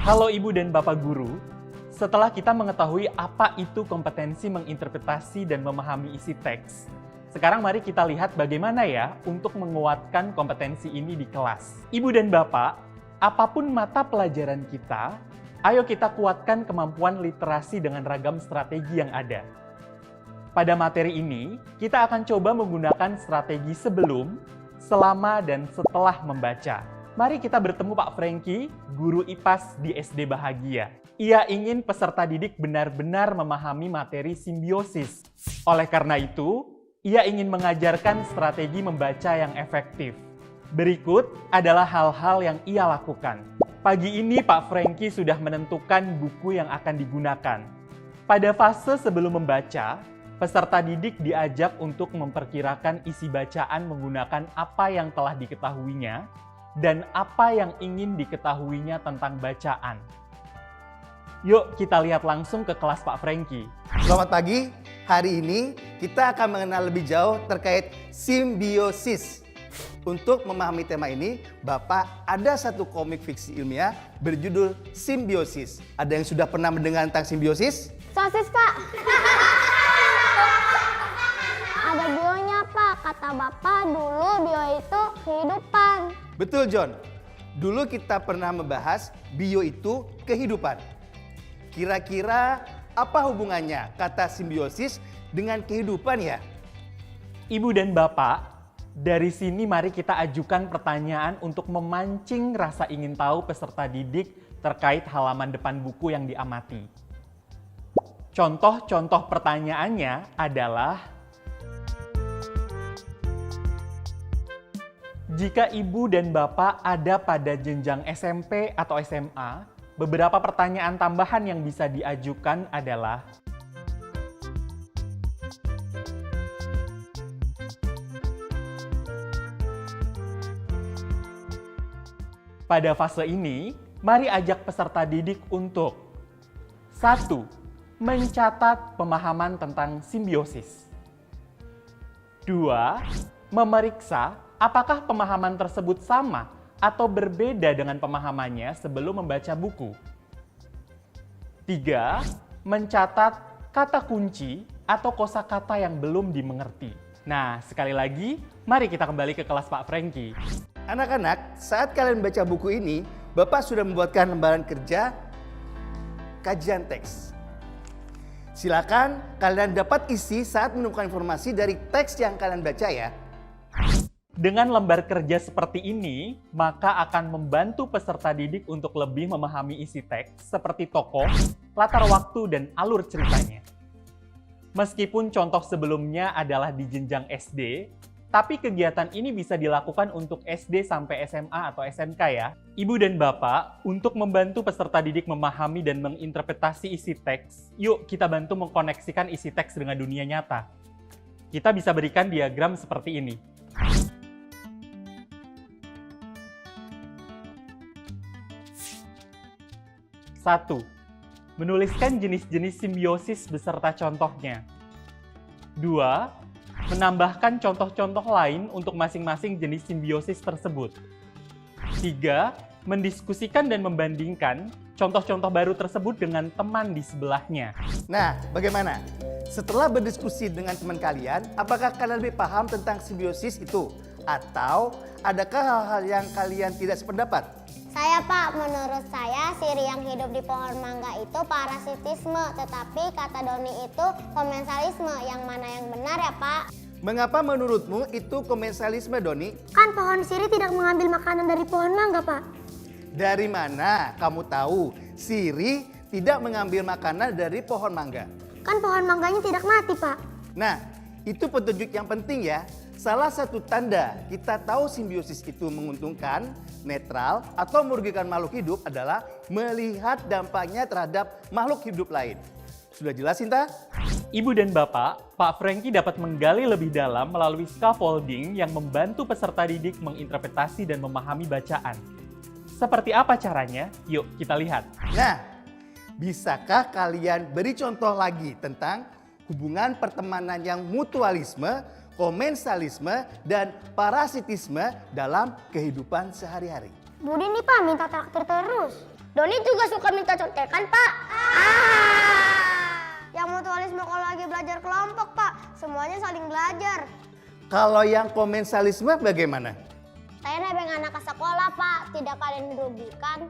Halo Ibu dan Bapak Guru, setelah kita mengetahui apa itu kompetensi menginterpretasi dan memahami isi teks, sekarang mari kita lihat bagaimana ya untuk menguatkan kompetensi ini di kelas. Ibu dan Bapak, apapun mata pelajaran kita, ayo kita kuatkan kemampuan literasi dengan ragam strategi yang ada. Pada materi ini, kita akan coba menggunakan strategi sebelum, selama, dan setelah membaca. Mari kita bertemu Pak Franky, guru IPAS di SD Bahagia. Ia ingin peserta didik benar-benar memahami materi simbiosis. Oleh karena itu, ia ingin mengajarkan strategi membaca yang efektif. Berikut adalah hal-hal yang ia lakukan. Pagi ini Pak Franky sudah menentukan buku yang akan digunakan. Pada fase sebelum membaca, peserta didik diajak untuk memperkirakan isi bacaan menggunakan apa yang telah diketahuinya dan apa yang ingin diketahuinya tentang bacaan. Yuk kita lihat langsung ke kelas Pak Franky. Selamat pagi, hari ini kita akan mengenal lebih jauh terkait simbiosis. Untuk memahami tema ini, Bapak ada satu komik fiksi ilmiah berjudul Simbiosis. Ada yang sudah pernah mendengar tentang simbiosis? Sosis, Pak. Ada bionya, Pak. Kata Bapak dulu bio itu kehidupan. Betul, John. Dulu kita pernah membahas bio itu kehidupan. Kira-kira apa hubungannya kata simbiosis dengan kehidupan ya? Ibu dan Bapak, dari sini mari kita ajukan pertanyaan untuk memancing rasa ingin tahu peserta didik terkait halaman depan buku yang diamati. Contoh-contoh pertanyaannya adalah, jika Ibu dan Bapak ada pada jenjang SMP atau SMA, beberapa pertanyaan tambahan yang bisa diajukan adalah, pada fase ini, mari ajak peserta didik untuk 1. Mencatat pemahaman tentang simbiosis. 2. Memeriksa apakah pemahaman tersebut sama atau berbeda dengan pemahamannya sebelum membaca buku. 3. Mencatat kata kunci atau kosakata yang belum dimengerti. Nah, sekali lagi, mari kita kembali ke kelas Pak Franky. Anak-anak, saat kalian baca buku ini, Bapak sudah membuatkan lembaran kerja kajian teks. Silakan kalian dapat isi saat menemukan informasi dari teks yang kalian baca ya. Dengan lembar kerja seperti ini, maka akan membantu peserta didik untuk lebih memahami isi teks seperti tokoh, latar waktu, dan alur ceritanya. Meskipun contoh sebelumnya adalah di jenjang SD, tapi kegiatan ini bisa dilakukan untuk SD sampai SMA atau SMK ya. Ibu dan Bapak, untuk membantu peserta didik memahami dan menginterpretasi isi teks, yuk kita bantu mengkoneksikan isi teks dengan dunia nyata. Kita bisa berikan diagram seperti ini. Satu, menuliskan jenis-jenis simbiosis beserta contohnya. 2. Menambahkan contoh-contoh lain untuk masing-masing jenis simbiosis tersebut. 3. Mendiskusikan dan membandingkan contoh-contoh baru tersebut dengan teman di sebelahnya. Nah, bagaimana? Setelah berdiskusi dengan teman kalian, apakah kalian lebih paham tentang simbiosis itu? Atau adakah hal-hal yang kalian tidak sependapat? Saya, Pak, menurut saya siri yang hidup di pohon mangga itu parasitisme, tetapi kata Doni itu komensalisme. Yang mana yang benar ya, Pak? Mengapa menurutmu itu komensalisme, Doni? Kan pohon siri tidak mengambil makanan dari pohon mangga, Pak. Dari mana kamu tahu siri tidak mengambil makanan dari pohon mangga? Kan pohon mangganya tidak mati, Pak. Nah, itu petunjuk yang penting ya. Salah satu tanda kita tahu simbiosis itu menguntungkan, netral, atau merugikan makhluk hidup adalah melihat dampaknya terhadap makhluk hidup lain. Sudah jelas, Sinta? Ibu dan Bapak, Pak Franky dapat menggali lebih dalam melalui scaffolding yang membantu peserta didik menginterpretasi dan memahami bacaan. Seperti apa caranya? Yuk kita lihat. Nah, bisakah kalian beri contoh lagi tentang hubungan pertemanan yang mutualisme, komensalisme, dan parasitisme dalam kehidupan sehari-hari? Budi nih, Pak, minta traktir terus. Doni juga suka minta contekan, Pak. Yang mutualisme kalau lagi belajar kelompok, Pak. Semuanya saling belajar. Kalau yang komensalisme bagaimana? Saya nebeng anak ke sekolah, Pak. Tidak kalian merugikan.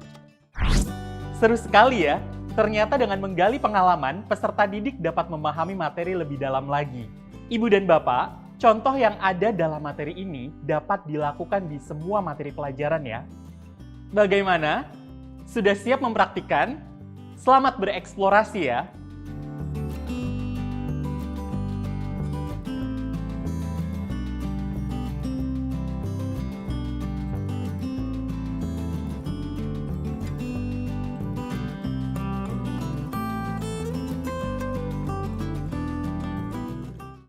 Seru sekali ya. Ternyata dengan menggali pengalaman, peserta didik dapat memahami materi lebih dalam lagi. Ibu dan Bapak, contoh yang ada dalam materi ini dapat dilakukan di semua materi pelajaran ya. Bagaimana? Sudah siap mempraktikkan? Selamat bereksplorasi ya!